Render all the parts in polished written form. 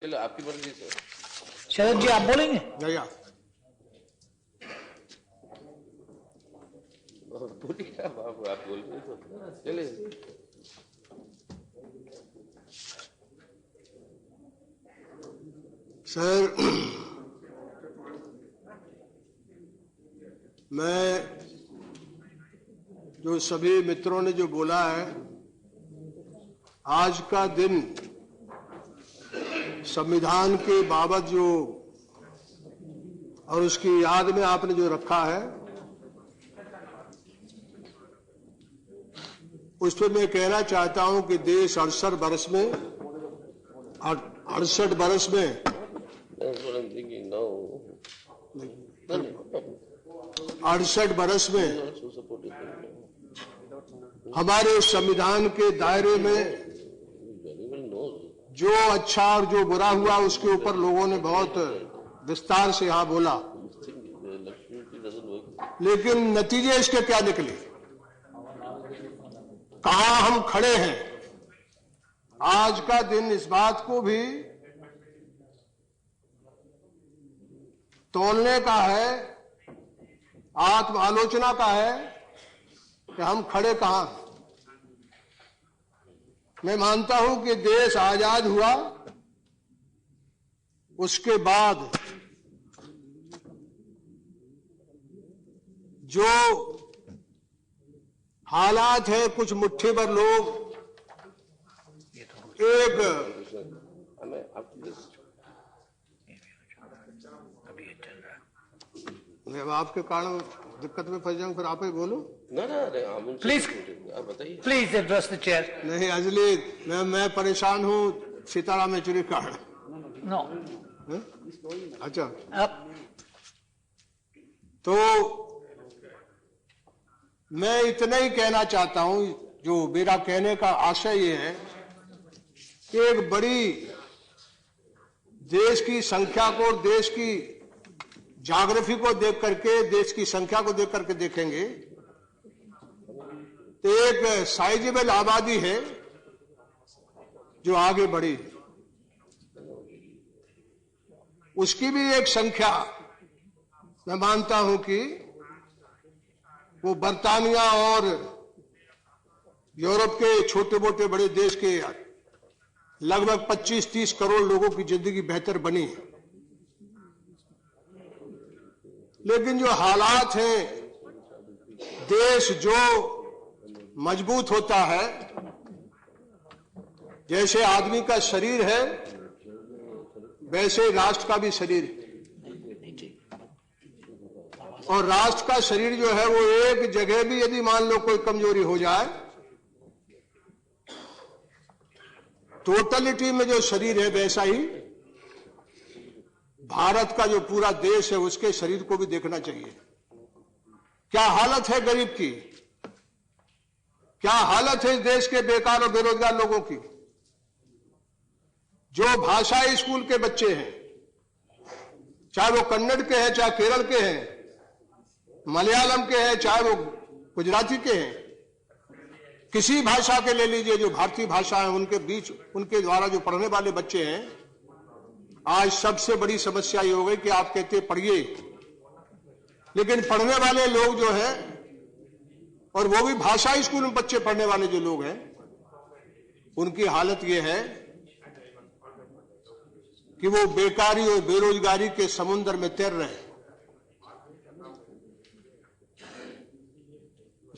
चलो आपकी मर्जी सर। शरद जी आप बोलेंगे? भैया बोलिए आप बोल रहे तो चले। सर, मैं जो सभी मित्रों ने जो बोला है, आज का दिन संविधान के बाबत जो और उसकी याद में आपने जो रखा है, उस पर मैं कहना चाहता हूं कि देश 68 बरस में 68 बरस में हमारे संविधान के दायरे में जो अच्छा और जो बुरा हुआ उसके ऊपर लोगों ने बहुत विस्तार से यहां बोला, लेकिन नतीजे इसके क्या निकले, कहां हम खड़े हैं। आज का दिन इस बात को भी तौलने का है, आत्म आलोचना का है कि हम खड़े कहां। मैं मानता हूं कि देश आजाद हुआ, उसके बाद जो हालात है, कुछ मुट्ठी भर लोग एक मैं आपके कारण दिक्कत में फंस जाऊं, फिर आप ही बोलो ना। प्लीज आप बताइए। Please address the chair. नहीं अंजलि, मैं परेशान हूं सीताराम येचुरी कारण। नो अच्छा, तो मैं इतना ही कहना चाहता हूं, जो मेरा कहने का आशय ये है कि एक बड़ी देश की संख्या को, देश की ज्योग्राफी को देख करके, देश की संख्या को देख करके देखेंगे तो एक साइजेबल आबादी है जो आगे बढ़ी, उसकी भी एक संख्या मैं मानता हूं कि वो बर्तानिया और यूरोप के छोटे मोटे बड़े देश के लगभग 25-30 करोड़ लोगों की जिंदगी बेहतर बनी है। लेकिन जो हालात हैं, देश जो मजबूत होता है, जैसे आदमी का शरीर है वैसे राष्ट्र का भी शरीर है, और राष्ट्र का शरीर जो है वो एक जगह भी यदि मान लो कोई कमजोरी हो जाए, टोटलिटी में जो शरीर है वैसा ही भारत का जो पूरा देश है उसके शरीर को भी देखना चाहिए। क्या हालत है गरीब की, क्या हालत है इस देश के बेकार और बेरोजगार लोगों की। जो भाषा स्कूल के बच्चे हैं, चाहे वो कन्नड़ के हैं, चाहे केरल के हैं, मलयालम के हैं, चाहे वो गुजराती के हैं, किसी भाषा के ले लीजिए, जो भारतीय भाषा है उनके बीच उनके द्वारा जो पढ़ने वाले बच्चे हैं, आज सबसे बड़ी समस्या ये हो गई कि आप कहते पढ़िए, लेकिन पढ़ने वाले लोग जो हैं, और वो भी भाषा स्कूल में बच्चे पढ़ने वाले जो लोग हैं, उनकी हालत ये है कि वो बेकारी और बेरोजगारी के समुद्र में तैर रहे हैं।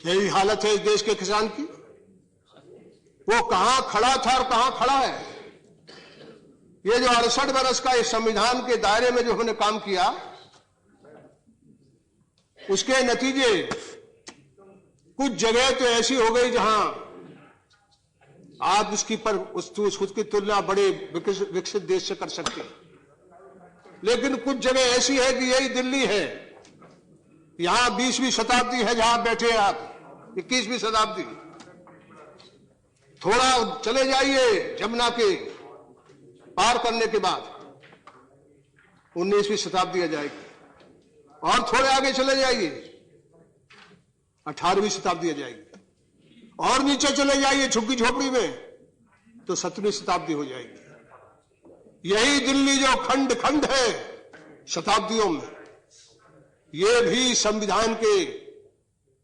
यही हालत है इस देश के किसान की। वो कहां खड़ा था और कहां खड़ा है। ये जो 68 बरस का इस संविधान के दायरे में जो हमने काम किया, उसके नतीजे कुछ जगह तो ऐसी हो गई जहां आप उसकी तुलना बड़े विकसित देश से कर सकते हैं, लेकिन कुछ जगह ऐसी है कि यही दिल्ली है, यहां 20वीं शताब्दी है जहां बैठे आप, 21वीं शताब्दी। थोड़ा चले जाइए जमुना के पार करने के बाद 19वीं शताब्दी आ जाएगी, और थोड़े आगे चले जाइए 18वीं शताब्दी आ जाएगी, और नीचे चले जाइए झुग्गी झोपड़ी में तो 17वीं शताब्दी हो जाएगी। यही दिल्ली जो खंड खंड है शताब्दियों में, ये भी संविधान के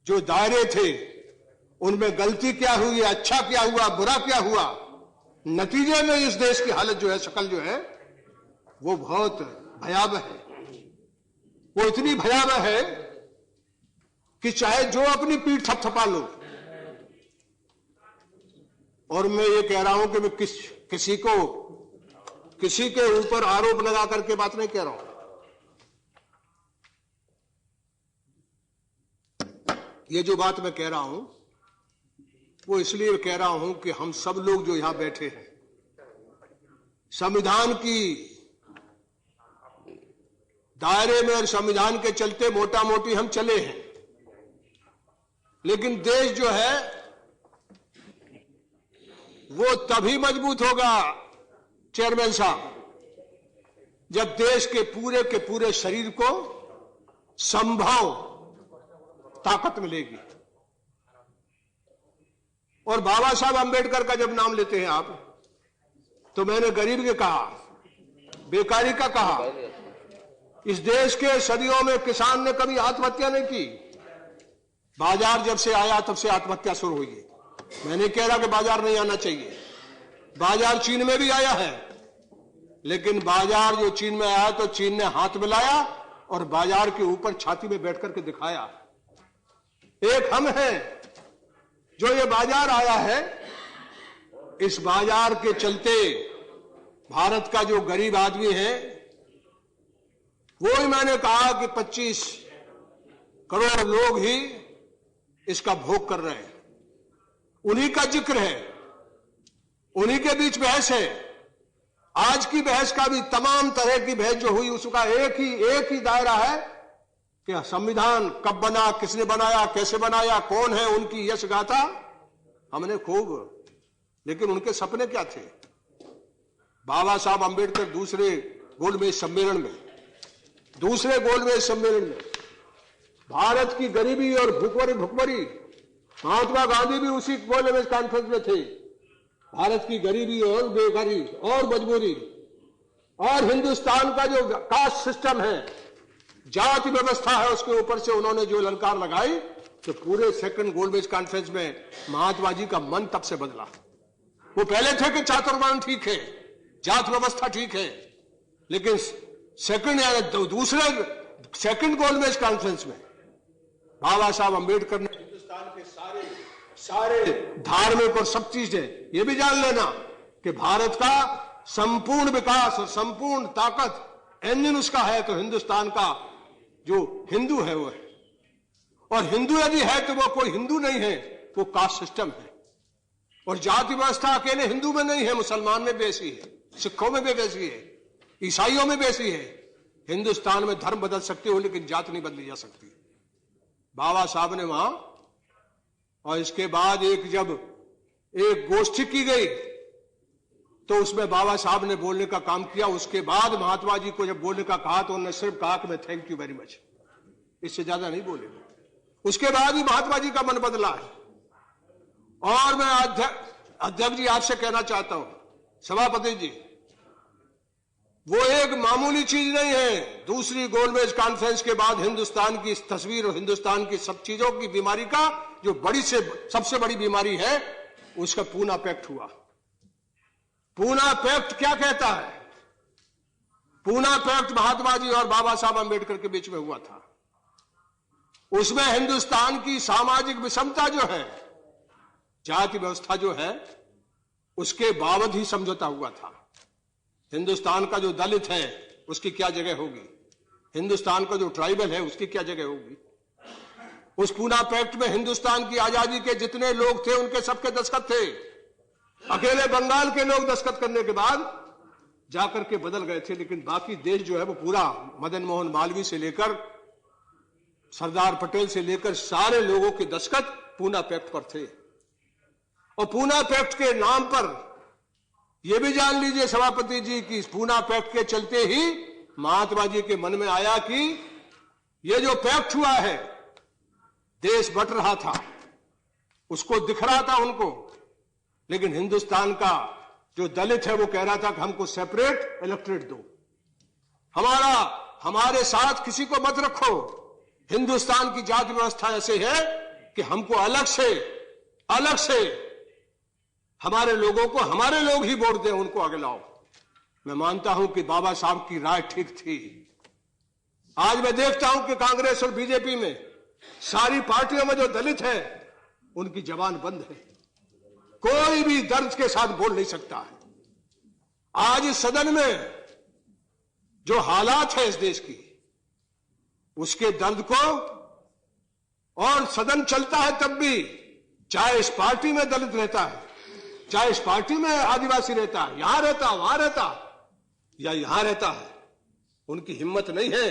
जो दायरे थे उनमें गलती क्या हुई, अच्छा क्या हुआ, बुरा क्या हुआ, नतीजे में इस देश की हालत जो है, शक्ल जो है, वो बहुत भयावह है। वो इतनी भयावह है कि चाहे जो अपनी पीठ थपथपा लो, और मैं ये कह रहा हूं कि मैं किसी के ऊपर आरोप लगा करके बात नहीं कह रहा हूं, ये जो बात मैं कह रहा हूं वो इसलिए कह रहा हूं कि हम सब लोग जो यहां बैठे हैं, संविधान की दायरे में और संविधान के चलते मोटा मोटी हम चले हैं, लेकिन देश जो है वो तभी मजबूत होगा चेयरमैन साहब, जब देश के पूरे शरीर को संभव ताकत मिलेगी। और बाबा साहब अंबेडकर का जब नाम लेते हैं आप, तो मैंने गरीब के कहा, बेकारी का कहा। इस देश के सदियों में किसान ने कभी आत्महत्या नहीं की, बाजार जब से आया तब से आत्महत्या शुरू हुई है। मैं नहीं कह रहा कि बाजार नहीं आना चाहिए, बाजार चीन में भी आया है, लेकिन बाजार जो चीन में आया तो चीन ने हाथ मिलाया और बाजार के ऊपर छाती में बैठ करके दिखाया। एक हम हैं जो ये बाजार आया है, इस बाजार के चलते भारत का जो गरीब आदमी है, वो ही मैंने कहा कि 25 करोड़ लोग ही इसका भोग कर रहे हैं, उन्हीं का जिक्र है, उन्हीं के बीच बहस है। आज की बहस का भी तमाम तरह की बहस जो हुई उसका एक ही दायरा है कि संविधान कब बना, किसने बनाया, कैसे बनाया, कौन है, उनकी यश गाथा हमने खूब, लेकिन उनके सपने क्या थे। बाबा साहब अंबेडकर दूसरे गोलमेज सम्मेलन में भारत की गरीबी और भुखमरी, महात्मा गांधी भी उसी गोलमेज कॉन्फ्रेंस में थे। भारत की गरीबी और बेकारी और मजबूरी और हिंदुस्तान का जो कास्ट सिस्टम है, जाति व्यवस्था है, उसके ऊपर से उन्होंने जो ललकार लगाई, तो पूरे सेकंड गोलमेज कॉन्फ्रेंस में महात्मा जी का मन तब से बदला। वो पहले थे कि चातुर्वर्ण ठीक है, जात व्यवस्था ठीक है, लेकिन दूसरे सेकंड गोलमेज कॉन्फ्रेंस में बाबा साहब अंबेडकर ने हिंदुस्तान के सारे धार्मिक और सब चीजें, ये भी जान लेना कि भारत का संपूर्ण विकास और संपूर्ण ताकत इंजन उसका है तो हिंदुस्तान का जो हिंदू है वो है, और हिंदू यदि है तो वो कोई हिंदू नहीं है, वो कास्ट सिस्टम है। और जाति व्यवस्था अकेले हिंदू में नहीं है, मुसलमान में भी ऐसी है, सिखों में भी वैसी है, ईसाइयों में भी ऐसी है। हिंदुस्तान में धर्म बदल सकते हो लेकिन जात नहीं बदली जा सकती। बाबा साहब ने वहां, और इसके बाद जब एक गोष्ठी की गई तो उसमें बाबा साहब ने बोलने का काम किया। उसके बाद महात्मा जी को जब बोलने का कहा तो उन्होंने सिर्फ कहा कि मैं थैंक यू वेरी मच, इससे ज्यादा नहीं बोले। उसके बाद ही महात्मा जी का मन बदला है। और मैं अध्यक्ष जी आपसे कहना चाहता हूं, सभापति जी, वो एक मामूली चीज नहीं है। दूसरी गोलमेज कॉन्फ्रेंस के बाद हिंदुस्तान की तस्वीर और हिंदुस्तान की सब चीजों की बीमारी का जो सबसे बड़ी बीमारी है, उसका पूना पैक्ट हुआ। पूना पैक्ट क्या कहता है? पूना पैक्ट महात्मा जी और बाबा साहब अंबेडकर के बीच में हुआ था। उसमें हिंदुस्तान की सामाजिक विषमता जो है, जाति व्यवस्था जो है, उसके बावजूद ही समझौता हुआ था। हिंदुस्तान का जो दलित है उसकी क्या जगह होगी, हिंदुस्तान का जो ट्राइबल है उसकी क्या जगह होगी। उस पूना पैक्ट में हिंदुस्तान की आजादी के जितने लोग थे उनके सबके दस्तखत थे। अकेले बंगाल के लोग दस्तखत करने के बाद जाकर के बदल गए थे, लेकिन बाकी देश जो है वो पूरा, मदन मोहन मालवीय से लेकर सरदार पटेल से लेकर सारे लोगों के दस्तखत पूना पैक्ट पर थे। और पूना पैक्ट के नाम पर यह भी जान लीजिए सभापति जी कि पूना पैक्ट के चलते ही महात्मा जी के मन में आया कि यह जो पैक्ट हुआ है, देश बट रहा था, उसको दिख रहा था उनको, लेकिन हिंदुस्तान का जो दलित है वो कह रहा था कि हमको सेपरेट इलेक्टोरेट दो, हमारे साथ किसी को मत रखो। हिंदुस्तान की जाति व्यवस्था ऐसे है कि हमको अलग से हमारे लोगों को हमारे लोग ही वोट दें, उनको आगे लाओ। मैं मानता हूं कि बाबा साहब की राय ठीक थी। आज मैं देखता हूं कि कांग्रेस और बीजेपी में सारी पार्टियों में जो दलित है उनकी जबान बंद है, कोई भी दर्द के साथ बोल नहीं सकता है। आज इस सदन में जो हालात है इस देश की, उसके दर्द को, और सदन चलता है तब भी, चाहे इस पार्टी में दलित रहता है, चाहे इस पार्टी में आदिवासी रहता है, यहां रहता वहां रहता या यहां रहता है, उनकी हिम्मत नहीं है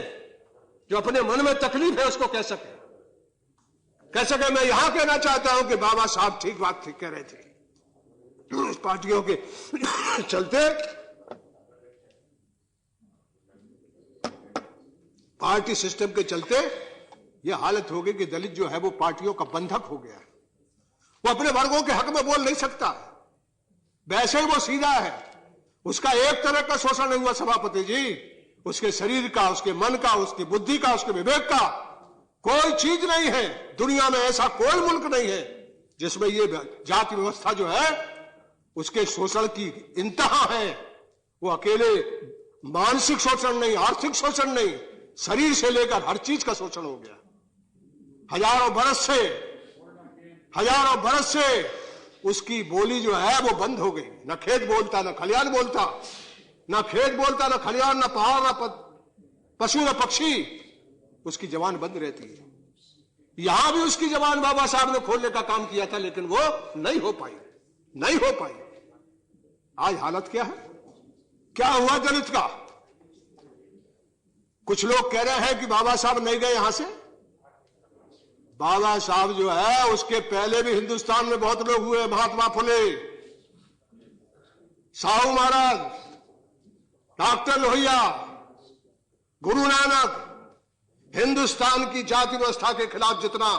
जो अपने मन में तकलीफ है उसको कह सके। मैं यहां कहना चाहता हूं कि बाबा साहब ठीक बात कह रहे थे। इस पार्टियों के चलते, पार्टी सिस्टम के चलते यह हालत हो गई कि दलित जो है वो पार्टियों का बंधक हो गया है। वो अपने वर्गों के हक में बोल नहीं सकता, वैसे ही वो सीधा है। उसका एक तरह का शोषण नहीं हुआ सभापति जी, उसके शरीर का, उसके मन का, उसकी बुद्धि का, उसके विवेक का कोई चीज नहीं है। दुनिया में ऐसा कोई मुल्क नहीं है जिसमें ये जाति व्यवस्था जो है उसके शोषण की इंतहा है। वो अकेले मानसिक शोषण नहीं, आर्थिक शोषण नहीं, शरीर से लेकर हर चीज का शोषण हो गया। हजारों बरस से उसकी बोली जो है वो बंद हो गई। न खेत बोलता, न खलियान बोलता, न खेत बोलता, न खलियान, न पहाड़, न पशु, न पक्षी, उसकी जबान बंद रहती है। यहां भी उसकी जबान बाबा साहब ने खोलने का काम किया था, लेकिन वो नहीं हो पाई। आज हालत क्या है, क्या हुआ दलित का? कुछ लोग कह रहे हैं कि बाबा साहब नहीं गए यहां से। बाबा साहब जो है उसके पहले भी हिंदुस्तान में बहुत लोग हुए, महात्मा फुले, साहू महाराज, डॉक्टर लोहिया, गुरु नानक। हिंदुस्तान की जाति व्यवस्था के खिलाफ जितना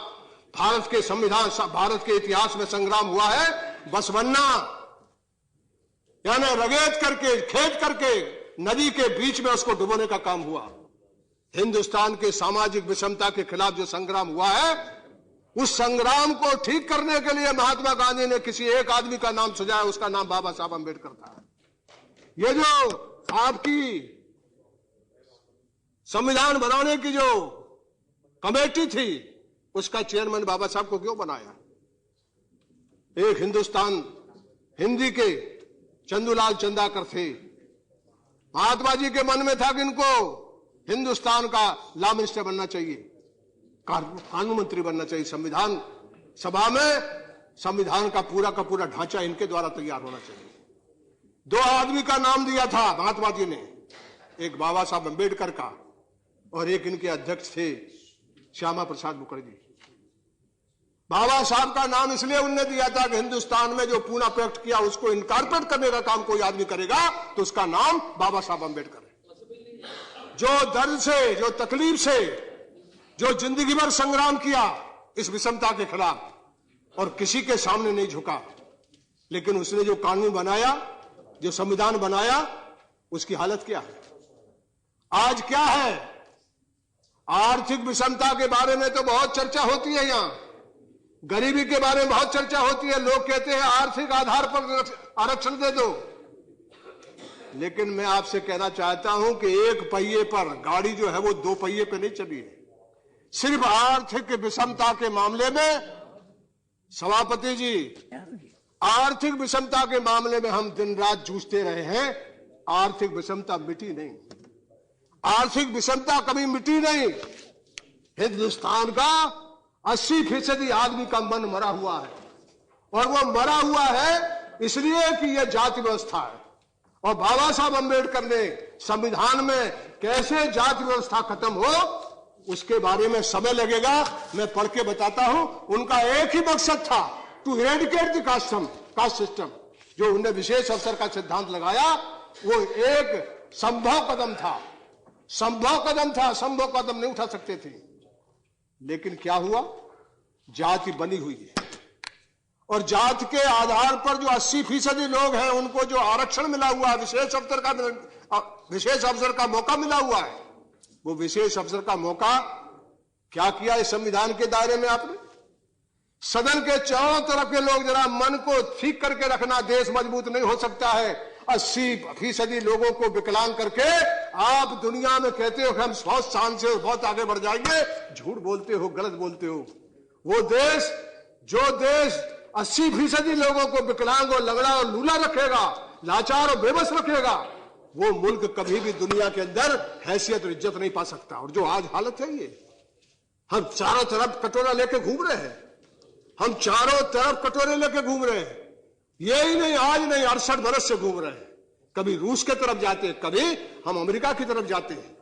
भारत के संविधान, भारत के इतिहास में संग्राम हुआ है, बसवन्ना यानी रगेत करके, खेत करके नदी के बीच में उसको डुबोने का काम हुआ। हिंदुस्तान के सामाजिक विषमता के खिलाफ जो संग्राम हुआ है, उस संग्राम को ठीक करने के लिए महात्मा गांधी ने किसी एक आदमी का नाम सुझाया, उसका नाम बाबा साहब अम्बेडकर था। ये जो आपकी संविधान बनाने की जो कमेटी थी, उसका चेयरमैन बाबा साहब को क्यों बनाया? एक हिंदुस्तान हिंदी के चंदूलाल चंदाकर थे। महात्मा जी के मन में था कि इनको हिंदुस्तान का लॉ मिनिस्टर बनना चाहिए, कानून मंत्री बनना चाहिए। संविधान सभा में संविधान का पूरा ढांचा इनके द्वारा तैयार होना चाहिए। दो आदमी का नाम दिया था महात्मा जी ने, एक बाबा साहब अम्बेडकर का और एक इनके अध्यक्ष थे श्यामा प्रसाद मुखर्जी। बाबा साहब का नाम इसलिए उनने दिया था कि हिंदुस्तान में जो पूना पैक्ट किया उसको इनकारपोरेट करने का काम कोई आदमी करेगा तो उसका नाम बाबा साहब अम्बेडकर है। जो दर्द से, जो तकलीफ से, जो जिंदगी भर संग्राम किया इस विषमता के खिलाफ और किसी के सामने नहीं झुका, लेकिन उसने जो कानून बनाया, जो संविधान बनाया, उसकी हालत क्या है आज? क्या है? आर्थिक विषमता के बारे में तो बहुत चर्चा होती है, यहां गरीबी के बारे में बहुत चर्चा होती है। लोग कहते हैं आर्थिक आधार पर आरक्षण दे दो, लेकिन मैं आपसे कहना चाहता हूं कि एक पहिए पर गाड़ी जो है वो दो पहिए पे नहीं चली है। सिर्फ आर्थिक विषमता के मामले में सभापति जी, आर्थिक विषमता के मामले में हम दिन रात जूझते रहे हैं। आर्थिक विषमता मिटी नहीं, आर्थिक विषमता कभी मिटी नहीं। हिंदुस्तान का 80% आदमी का मन मरा हुआ है, और वो मरा हुआ है इसलिए कि यह जाति व्यवस्था है। और बाबा साहब अम्बेडकर ने संविधान में कैसे जाति व्यवस्था खत्म हो उसके बारे में समय लगेगा, मैं पढ़ के बताता हूं। उनका एक ही मकसद था, to eradicate the caste system. जो उन्हें विशेष अवसर का सिद्धांत लगाया वो एक संभव कदम था, संभव कदम नहीं उठा सकते थे। लेकिन क्या हुआ? जाति बनी हुई है। और जात के आधार पर जो 80% लोग हैं उनको जो आरक्षण मिला हुआ है, विशेष अवसर का मौका मिला हुआ है, वो विशेष अवसर का मौका क्या किया इस संविधान के दायरे में आपने? सदन के चारों तरफ के लोग जरा मन को ठीक करके रखना, देश मजबूत नहीं हो सकता है 80% लोगों को विकलांग करके आप दुनिया में कहते हो कि हम बहुत शान से बहुत आगे बढ़ जाएंगे। झूठ बोलते हो, गलत बोलते हो। वो देश, जो देश 80% लोगों को विकलांग और लंगड़ा और लूला रखेगा, लाचार और बेबस रखेगा, वो मुल्क कभी भी दुनिया के अंदर हैसियत और इज्जत नहीं पा सकता। और जो आज हालत है, ये हम चारों तरफ कटोरा लेके घूम रहे हैं, हम चारों तरफ कटोरे लेके घूम रहे हैं। ये ही नहीं, आज नहीं, 68 बरस से घूम रहे हैं। कभी रूस के तरफ जाते हैं, कभी हम अमेरिका की तरफ जाते हैं।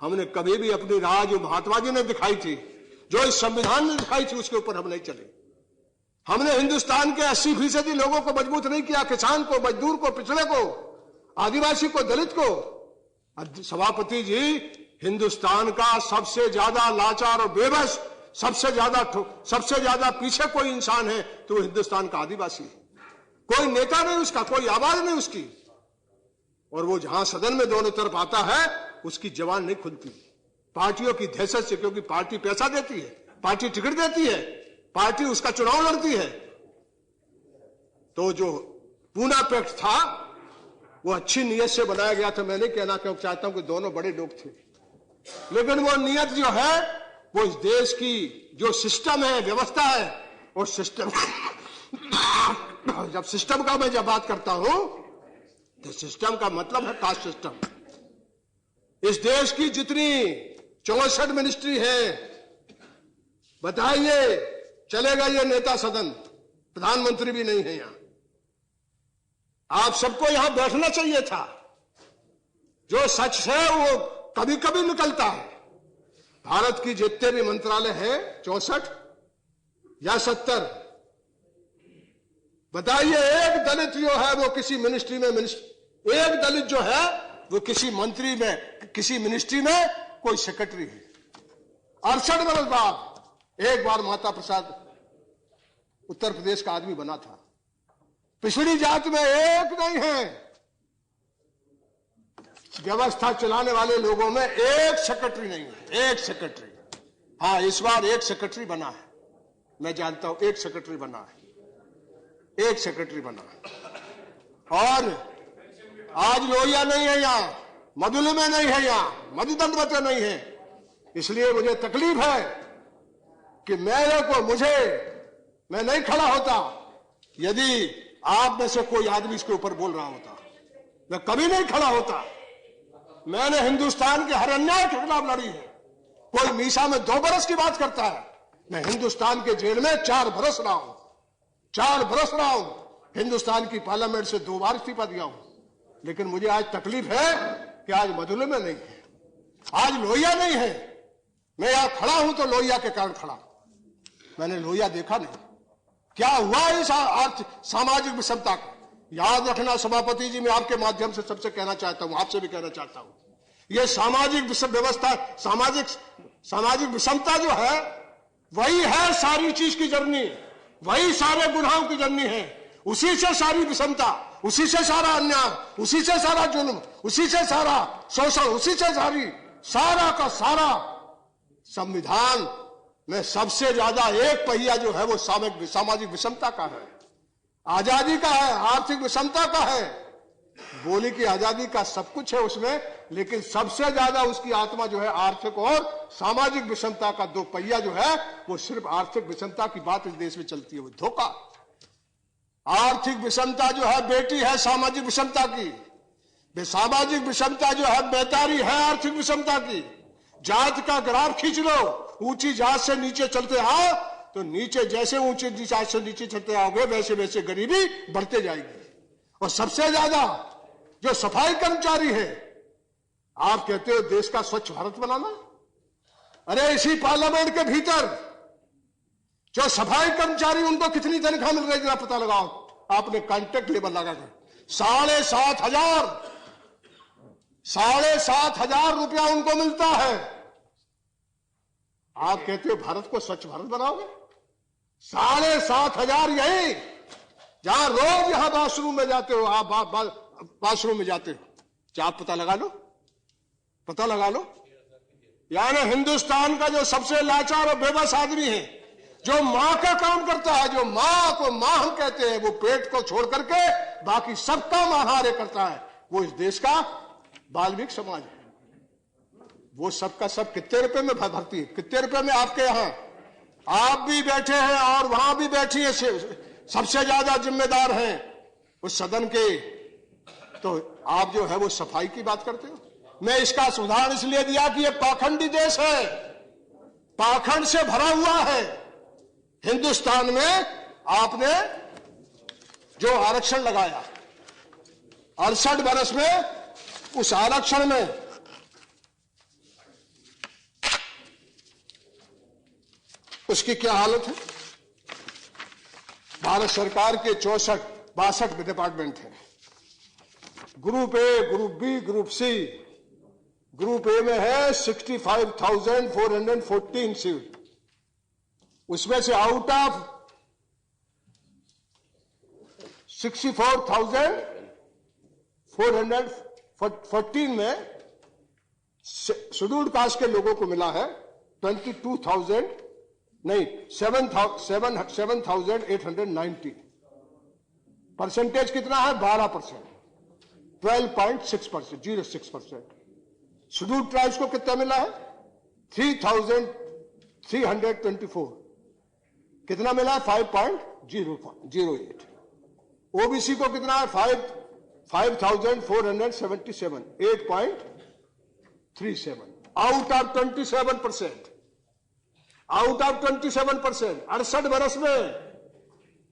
हमने कभी भी अपनी राह जो महात्मा जी ने दिखाई थी, जो इस संविधान ने दिखाई थी, उसके ऊपर हम नहीं चले। हमने हिंदुस्तान के 80% लोगों को मजबूत नहीं किया, किसान को, मजदूर को, पिछड़े को, आदिवासी को, दलित को। सभापति जी, हिंदुस्तान का सबसे ज्यादा लाचार और बेबस, सबसे ज्यादा पीछे कोई इंसान है तो वो हिंदुस्तान का आदिवासी है। कोई नेता नहीं उसका, कोई आवाज नहीं उसकी। और वो जहां सदन में दोनों तरफ आता है, उसकी जबान नहीं खुलती पार्टियों की दहशत से, क्योंकि पार्टी पैसा देती है, पार्टी टिकट देती है, पार्टी उसका चुनाव लड़ती है। तो जो पूना पैक्ट था वो अच्छी नीयत से बनाया गया था। मैं नहीं कहना चाहता हूं कि दोनों बड़े लोग थे, लेकिन वो नीयत जो है, वो इस देश की जो सिस्टम है, व्यवस्था है, और सिस्टम जब सिस्टम का मैं जब बात करता हूं तो सिस्टम का मतलब है कास्ट सिस्टम। इस देश की जितनी 64 मिनिस्ट्री है, बताइए चलेगा ये नेता सदन, प्रधानमंत्री भी नहीं है यहां। आप सबको यहां बैठना चाहिए था। जो सच है वो कभी कभी निकलता है। भारत की जितने भी मंत्रालय हैं, 64 या 70, बताइए एक दलित जो है वो किसी मिनिस्ट्री में एक दलित जो है वो किसी मंत्री में, किसी मिनिस्ट्री में कोई सेक्रेटरी है। 68 बरस बाद एक बार माता प्रसाद उत्तर प्रदेश का आदमी बना था। पिछड़ी जात में एक नहीं है, व्यवस्था चलाने वाले लोगों में एक सेक्रेटरी नहीं है, एक सेक्रेटरी। हाँ, इस बार एक सेक्रेटरी बना है, मैं जानता हूं, एक सेक्रेटरी बना है, एक सेक्रेटरी बना है। और आज लोहिया नहीं है यहां, मधुले में नहीं है यहां, मधुदंड में नहीं है। इसलिए मुझे तकलीफ है कि मैं नहीं खड़ा होता यदि आप में से कोई आदमी इसके ऊपर बोल रहा होता। मैं कभी नहीं खड़ा होता। मैंने हिंदुस्तान के हर अन्याय के खिलाफ लड़ी है। कोई मीसा में 2 बरस की बात करता है, मैं हिंदुस्तान के जेल में 4 बरस रहा हूं, 4 बरस रहा हूं। हिंदुस्तान की पार्लियामेंट से 2 बार इस्तीफा दिया हूं। लेकिन मुझे आज तकलीफ है कि आज मधुले में नहीं है, आज लोहिया नहीं है। मैं यहां खड़ा हूं तो लोहिया के कारण खड़ा। मैंने लोहिया देखा नहीं। क्या हुआ इस सामाजिक विषमता को? याद रखना सभापति जी, मैं आपके माध्यम से सबसे कहना चाहता हूं, आपसे भी कहना चाहता हूं, यह सामाजिक व्यवस्था, सामाजिक विषमता जो है, वही है सारी चीज की जननी, वही सारे गुनाहों की जननी है। उसी से सारी विषमता, उसी से सारा अन्याय, उसी से सारा जुल्म, उसी से सारा शोषण, उसी से सारा का सारा संविधान में सबसे ज्यादा एक पहिया जो है वो सामाजिक विषमता का है, आजादी का है, आर्थिक विषमता का है। बोली की आजादी का सब कुछ है उसमें, लेकिन सबसे ज्यादा उसकी आत्मा जो है आर्थिक और सामाजिक विषमता का 2 पहिया जो है, वो सिर्फ आर्थिक विषमता की बात इस देश में चलती है, वो धोखा। आर्थिक विषमता जो है बेटी है सामाजिक विषमता की, सामाजिक विषमता जो है बेतारी है आर्थिक विषमता की। जात का ग्राफ खींच लो, ऊंची जात से नीचे चलते आओ तो नीचे जैसे ऊंची जात से नीचे चलते आओगे वैसे वैसे गरीबी बढ़ते जाएगी। और सबसे ज्यादा जो सफाई कर्मचारी है, आप कहते हो देश का स्वच्छ भारत बनाना, अरे इसी पार्लियामेंट के भीतर जो सफाई कर्मचारी, उनको कितनी तनख्वाह मिल रही है जरा पता लगाओ। आपने कॉन्ट्रैक्ट लेबर लगाकर 7,500 रुपया उनको मिलता है। आप कहते हो भारत को स्वच्छ भारत बनाओगे? 7,500 यही, जहां रोज यहां वॉशरूम में जाते हो, आप वॉशरूम में जाते हो, क्या आप पता लगा लो, पता लगा लो। यानी हिंदुस्तान का जो सबसे लाचार और बेबस आदमी है, जो मां का काम करता है, जो मां को मां हम कहते हैं, वो पेट को छोड़ करके बाकी सबका आहार्य करता है, वो इस देश का बाल्मीकि समाज है। वो सबका सब कितने रुपए में भर्ती है, कितने रुपए में आपके यहां आप भी बैठे हैं और वहां भी बैठी है, सबसे ज्यादा जिम्मेदार हैं उस सदन के, तो आप जो है वो सफाई की बात करते हो। मैं इसका उदाहरण इसलिए दिया कि ये पाखंडी देश है, पाखंड से भरा हुआ है। हिंदुस्तान में आपने जो आरक्षण लगाया 68 वर्ष में, उस आरक्षण में उसकी क्या हालत है। भारत सरकार के 62 डिपार्टमेंट हैं, group A, group B, group C. Group A में है 65,414 सीट, उसमें से आउट ऑफ 64,414 में शेड्यूल्ड कास्ट के लोगों को मिला है 7,890। परसेंटेज कितना है? 12%, 12.6%, 06%। शेड्यूल्ड ट्राइब्स को कितना मिला है? 3,324। कितना मिला है? 5.08। ओबीसी को कितना है? 5,477, 8.37। Out of 27%, out of 27%। 68 वर्ष में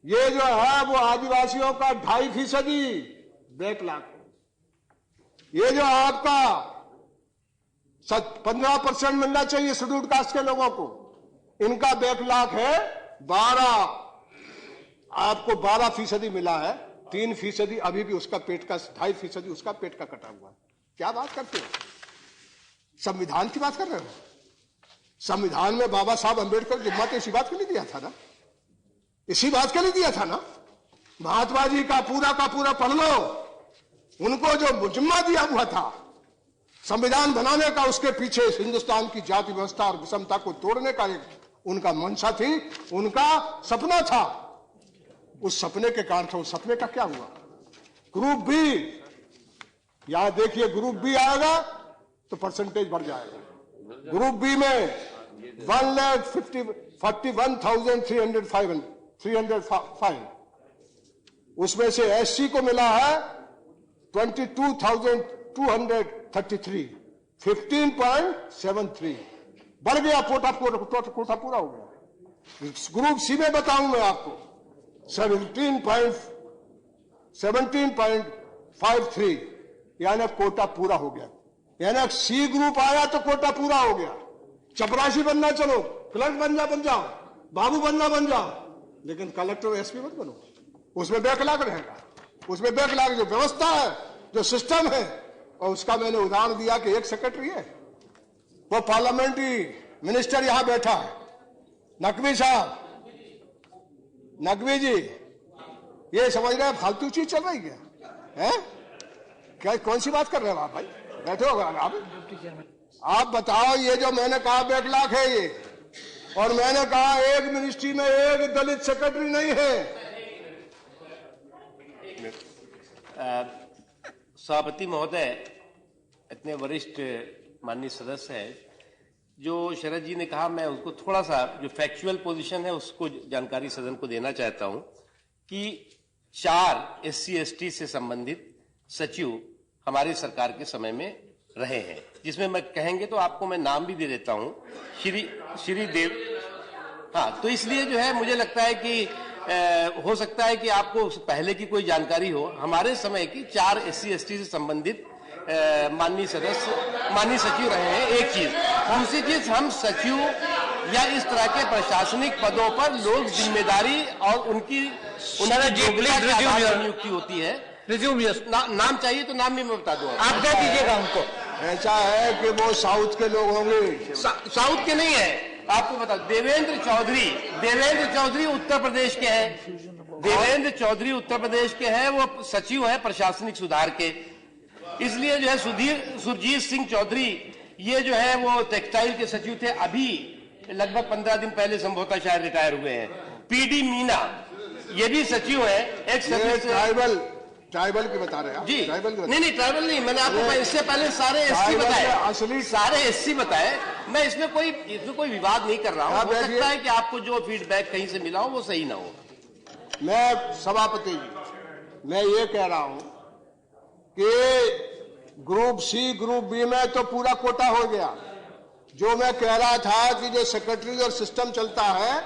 ये जो है वो आदिवासियों का 2.5% बैकलॉग। ये जो आपका 15% मिलना चाहिए शेड्यूल्ड कास्ट के लोगों को, इनका बैकलॉग है 12, आपको 12% मिला है। 3% अभी भी उसका पेट का, 2.5% उसका पेट का कटा हुआ है। क्या बात करते हो? संविधान की बात कर रहे हो? संविधान में बाबा साहब अंबेडकर जिम्मा तो इसी बात के लिए दिया था ना, इसी बात के लिए दिया था ना। महात्मा जी का पूरा पढ़ लो, उनको जो जिम्मा दिया हुआ था संविधान बनाने का, उसके पीछे हिंदुस्तान की जाति व्यवस्था और विषमता को तोड़ने का एक उनका मंशा थी, उनका सपना था। उस सपने के कारण था, उस सपने का क्या हुआ? ग्रुप बी, यहां देखिए ग्रुप बी आएगा तो परसेंटेज बढ़ जाएगा। ग्रुप बी में 1,41,305, उसमें से एससी को मिला है 22,233, 15.73। बढ़ गया, कोटा पूरा हो गया। ग्रुप सी में बताऊं मैं आपको 17.53, यानी कोटा पूरा हो गया। यानी सी ग्रुप आया तो कोटा पूरा हो गया। चपरासी बनना, चलो क्लर्क बन जाओ, बाबू बनना बन जाओ, लेकिन कलेक्टर एसपी मत बनो। उसमें बैकलॉग रहेगा, उसमें बैकलॉग जो व्यवस्था है, जो सिस्टम है। और उसका मैंने उदाहरण दिया कि एक सेक्रेटरी है, वो पार्लियामेंट्री मिनिस्टर यहां बैठा है, नकवी साहब, नकवी जी, ये समझ रहे हैं फालतू चीज चल रही है? क्या कौन सी बात कर रहे हो आप भाई? बैठे हो आप बताओ। ये जो मैंने कहा बैकलॉग है ये, और मैंने कहा एक मिनिस्ट्री में एक दलित सेक्रेटरी नहीं है। सभापति महोदय, इतने वरिष्ठ माननीय सदस्य हैं, जो शरद जी ने कहा, मैं उसको थोड़ा सा जो फैक्चुअल पोजीशन है उसको जानकारी सदन को देना चाहता हूं कि 4 SC/ST से संबंधित सचिव हमारी सरकार के समय में रहे हैं, जिसमें मैं कहेंगे तो आपको मैं नाम भी दे देता हूं, श्री देव। हाँ, तो इसलिए जो है मुझे लगता है कि हो सकता है कि आपको पहले की कोई जानकारी हो। हमारे समय की 4 SC/ST से संबंधित माननीय सचिव रहे हैं। एक चीज, दूसरी चीज, हम सचिव या इस तरह के प्रशासनिक पदों पर लोग जिम्मेदारी और उनकी नियुक्ति होती है। नाम चाहिए तो नाम भी मैं बता दूंगा, आप दे दीजिएगा हमको। ऐसा है कि वो साउथ के लोग होंगे। साउथ के नहीं है, आपको बता, देवेंद्र चौधरी उत्तर प्रदेश के हैं। देवेंद्र चौधरी उत्तर प्रदेश के हैं, वो सचिव हैं प्रशासनिक सुधार के। इसलिए जो है सुरजीत सिंह चौधरी ये जो है वो टेक्सटाइल के सचिव थे, अभी लगभग 15 दिन पहले संभवतः शायद रिटायर हुए हैं। पीडी मीना ये भी सचिव है, ट्राइबल की बता रहे हैं जी। ट्राइबल नहीं ट्राइबल नहीं, मैंने आपको इससे पहले सारे एससी बताए, सारे एससी बताए। मैं इसमें कोई विवाद नहीं कर रहा हूँ। हो सकता है कि आपको जो फीडबैक कहीं से मिला हो वो सही ना हो। मैं सभापति जी, मैं ये कह रहा हूं कि ग्रुप सी ग्रुप बी में तो पूरा कोटा हो गया। जो मैं कह रहा था कि जो सेक्रेटरी और सिस्टम चलता है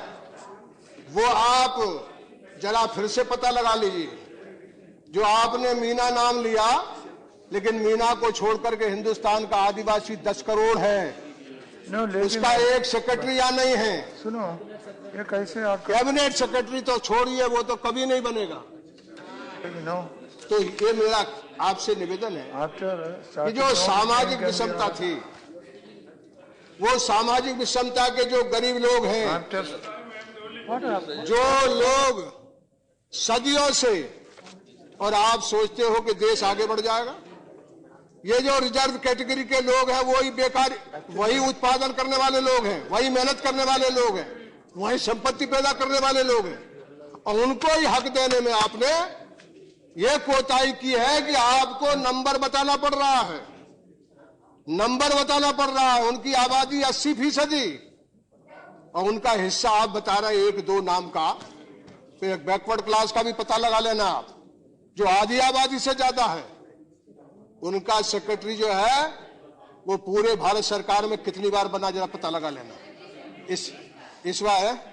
वो आप जरा फिर से पता लगा लीजिए। जो आपने मीना नाम लिया, लेकिन मीना को छोड़ करके हिंदुस्तान का आदिवासी 10 करोड़ है, उसका एक सेक्रेटरी यहाँ नहीं है। सुनो, ये कैसे आप कैबिनेट सेक्रेटरी तो छोड़िए, वो तो कभी नहीं बनेगा। तो ये मेरा आपसे निवेदन है कि जो सामाजिक विषमता थी, वो सामाजिक विषमता के जो गरीब लोग हैं, जो लोग सदियों से, और आप सोचते हो कि देश आगे बढ़ जाएगा, ये जो रिजर्व कैटेगरी के लोग हैं वही बेकार, वही उत्पादन करने वाले लोग हैं, वही मेहनत करने वाले लोग हैं, वही संपत्ति पैदा करने वाले लोग हैं, और उनको ही हक देने में आपने ये कोताही की है कि आपको नंबर बताना पड़ रहा है, नंबर बताना पड़ रहा है। उनकी आबादी 80%, और उनका हिस्सा आप बता रहे 1-2 नाम का, फिर बैकवर्ड क्लास का भी पता लगा लेना आप, जो आधी आबादी से ज्यादा है। उनका सेक्रेटरी जो है वो पूरे भारत सरकार में कितनी बार बना, जरा पता लगा लेना। इस बार है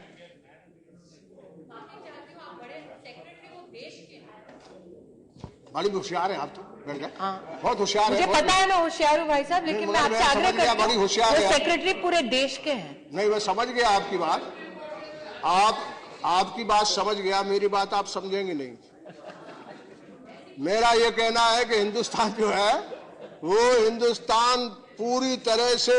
बड़ी होशियार है आप तो, बहुत होशियार है। मुझे पता है मैं होशियार हूँ भाई साहब, लेकिन मैं आपसे आग्रह करती हूँ, बड़ी होशियार है। सेक्रेटरी पूरे देश के हैं। नहीं, मैं समझ गया आपकी बात, आपकी बात समझ गया, मेरी बात आप समझेंगे नहीं। मेरा यह कहना है कि हिंदुस्तान जो है वो हिंदुस्तान पूरी तरह से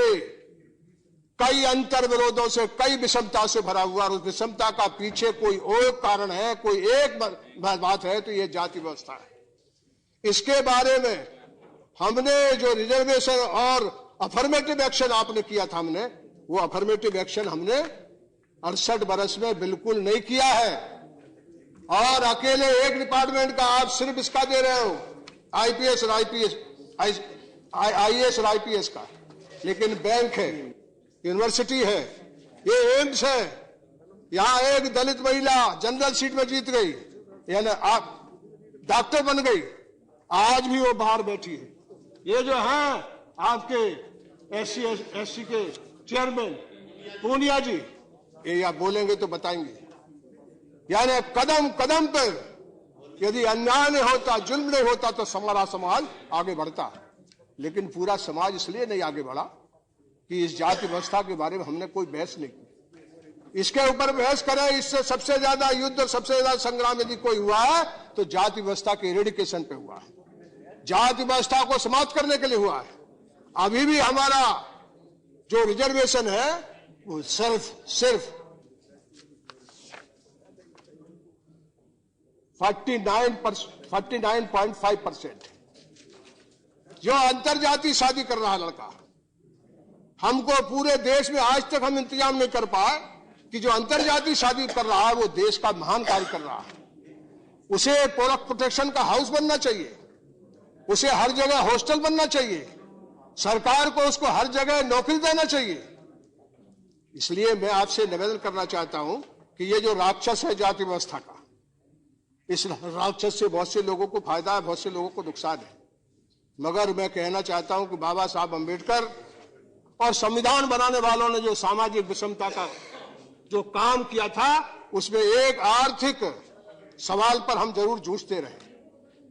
कई अंतर विरोधों से, कई विषमता से भरा हुआ, और उस विषमता का पीछे कोई एक कारण है, कोई एक बात है, तो ये जाति व्यवस्था है। इसके बारे में हमने जो रिजर्वेशन और अफर्मेटिव एक्शन आपने किया था, हमने वो अफर्मेटिव एक्शन हमने 68 बरस में बिल्कुल नहीं किया है। और अकेले एक डिपार्टमेंट का आप सिर्फ इसका दे रहे हो, आईपीएस और आईएएस और आईपीएस का, लेकिन बैंक है, यूनिवर्सिटी है, ये एम्स है। यहां एक दलित महिला जनरल सीट में जीत गई, यानी आप डॉक्टर बन गई, आज भी वो बाहर बैठी है। ये जो है आपके एससी के चेयरमैन पूनिया जी, ये आप बोलेंगे तो बताएंगे। यानी कदम कदम पर यदि अन्याय नहीं होता, जुल्म नहीं होता, तो हमारा समाज आगे बढ़ता। लेकिन पूरा समाज इसलिए नहीं आगे बढ़ा कि इस जाति व्यवस्था के बारे में हमने कोई बहस नहीं की। इसके ऊपर बहस करें, इससे सबसे ज्यादा युद्ध और सबसे ज्यादा संग्राम यदि कोई हुआ है तो जाति व्यवस्था के इरेडिकेशन पे हुआ है, जाति व्यवस्था को समाप्त करने के लिए हुआ है। अभी भी हमारा जो रिजर्वेशन है वो सिर्फ 49.5%। जो अंतरजातीय शादी कर रहा लड़का, हमको पूरे देश में आज तक हम इंतजाम नहीं कर पाए कि जो अंतरजातीय शादी कर रहा है वो देश का महान कार्य कर रहा है। उसे प्रोटेक्शन का हाउस बनना चाहिए, उसे हर जगह हॉस्टल बनना चाहिए, सरकार को उसको हर जगह नौकरी देना चाहिए। इसलिए मैं आपसे निवेदन करना चाहता हूं कि ये जो राक्षस है जाति व्यवस्था का, इस राक्षस से बहुत से लोगों को फायदा है, बहुत से लोगों को नुकसान है। मगर मैं कहना चाहता हूं कि बाबा साहब अम्बेडकर और संविधान बनाने वालों ने जो सामाजिक विषमता का जो काम किया था, उसमें एक आर्थिक सवाल पर हम जरूर जूझते रहे,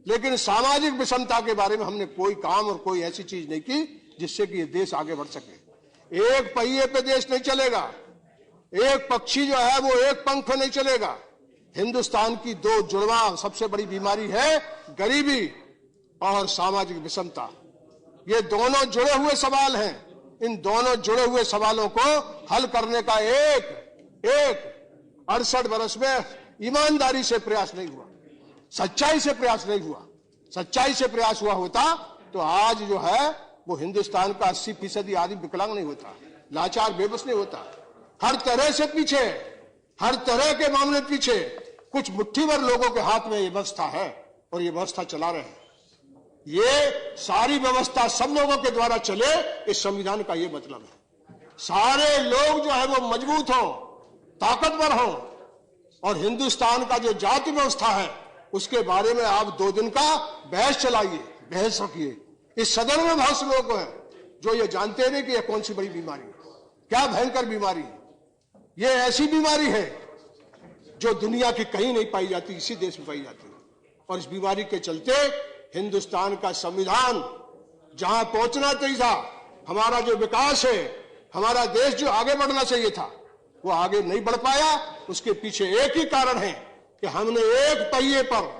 लेकिन सामाजिक विषमता के बारे में हमने कोई काम और कोई ऐसी चीज नहीं की जिससे कि ये देश आगे बढ़ सके। एक पहिए पे देश नहीं चलेगा, एक पक्षी जो है वो एक पंख पे नहीं चलेगा। हिंदुस्तान की दो जुड़वा सबसे बड़ी बीमारी है, गरीबी और सामाजिक विषमता। ये दोनों जुड़े हुए सवाल हैं। इन दोनों जुड़े हुए सवालों को हल करने का एक 68 वर्ष में ईमानदारी से प्रयास नहीं हुआ, सच्चाई से प्रयास नहीं हुआ। सच्चाई से प्रयास हुआ होता तो आज जो है वो हिंदुस्तान का 80% आदमी विकलांग नहीं होता, लाचार बेबस नहीं होता। हर तरह से पीछे, हर तरह के मामले पीछे कुछ मुट्ठी भर लोगों के हाथ में ये व्यवस्था है और ये व्यवस्था चला रहे हैं। ये सारी व्यवस्था सब लोगों के द्वारा चले, इस संविधान का ये मतलब है। सारे लोग जो है वो मजबूत हों, ताकतवर हों, और हिंदुस्तान का जो जाति व्यवस्था है उसके बारे में आप 2 दिन का बहस चलाइए, बहस रखिए। इस सदन में बहुत से लोग हैं जो ये जानते नहीं कि यह कौन सी बड़ी बीमारी है, क्या भयंकर बीमारी है। ये ऐसी बीमारी है जो दुनिया की कहीं नहीं पाई जाती, इसी देश में पाई जाती है। और इस बीमारी के चलते हिंदुस्तान का संविधान जहां पहुंचना चाहिए था, हमारा जो विकास है, हमारा देश जो आगे बढ़ना चाहिए था, वो आगे नहीं बढ़ पाया। उसके पीछे एक ही कारण है कि हमने एक पहिए पर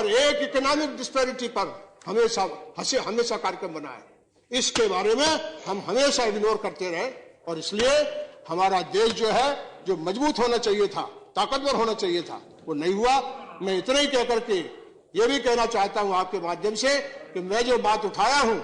एक इकोनॉमिक डिस्पैरिटी पर हमेशा कार्यक्रम बनाया। इसके बारे में हम हमेशा इग्नोर करते रहे और इसलिए हमारा देश जो है, जो मजबूत होना चाहिए था, ताकतवर होना चाहिए था, वो नहीं हुआ। मैं इतना ही कहकर के ये भी कहना चाहता हूं आपके माध्यम से कि मैं जो बात उठाया हूं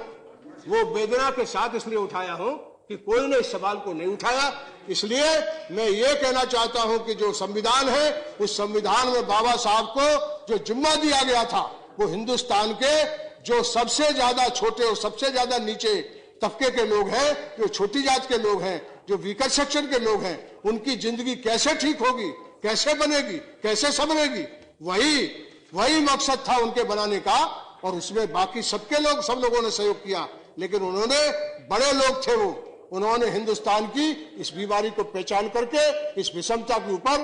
वो वेदना के साथ इसलिए उठाया हूं कि कोई ने इस सवाल को नहीं उठाया। इसलिए मैं ये कहना चाहता हूं कि जो संविधान है, उस संविधान में बाबा साहब को जो जिम्मा दिया गया था, वो हिंदुस्तान के जो सबसे ज्यादा छोटे और सबसे ज्यादा नीचे तबके के लोग हैं, जो छोटी जात के लोग हैं, जो वीकर सेक्शन के लोग हैं, उनकी जिंदगी कैसे ठीक होगी, कैसे बनेगी, कैसे संभलेगी, वही मकसद था उनके बनाने का। और उसमें बाकी सब लोगों ने सहयोग किया, लेकिन उन्होंने, बड़े लोग थे वो, उन्होंने हिंदुस्तान की इस बीमारी को पहचान करके इस विषमता के ऊपर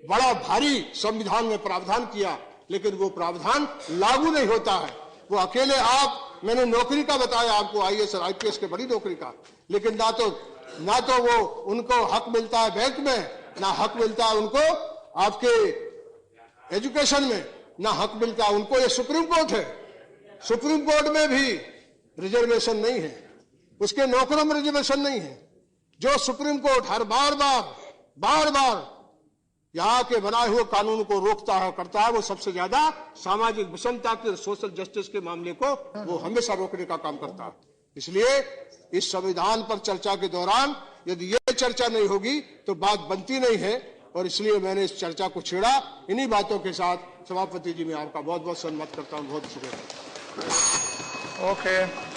बड़ा भारी संविधान में प्रावधान किया, लेकिन वो प्रावधान लागू नहीं होता है। वो अकेले मैंने नौकरी का बताया आपको, IAS और IPS के बड़ी नौकरी का, लेकिन ना तो वो उनको हक मिलता है बैंक में, ना हक मिलता है उनको आपके एजुकेशन में, ना हक मिलता है उनको। ये सुप्रीम कोर्ट है, सुप्रीम कोर्ट में भी रिजर्वेशन नहीं है, उसके नौकरों में रिजर्वेशन नहीं है। जो सुप्रीम कोर्ट हर बार यहाँ के बनाए हुए कानून को रोकता है, करता है, वो सबसे ज्यादा सामाजिक विषमता के, सोशल जस्टिस के मामले को वो हमेशा रोकने का काम करता है। इसलिए इस संविधान पर चर्चा के दौरान यदि ये चर्चा नहीं होगी तो बात बनती नहीं है, और इसलिए मैंने इस चर्चा को छेड़ा। इन्हीं बातों के साथ सभापति जी मैं आपका बहुत बहुत सम्मान करता हूँ। बहुत शुक्रिया। ओके।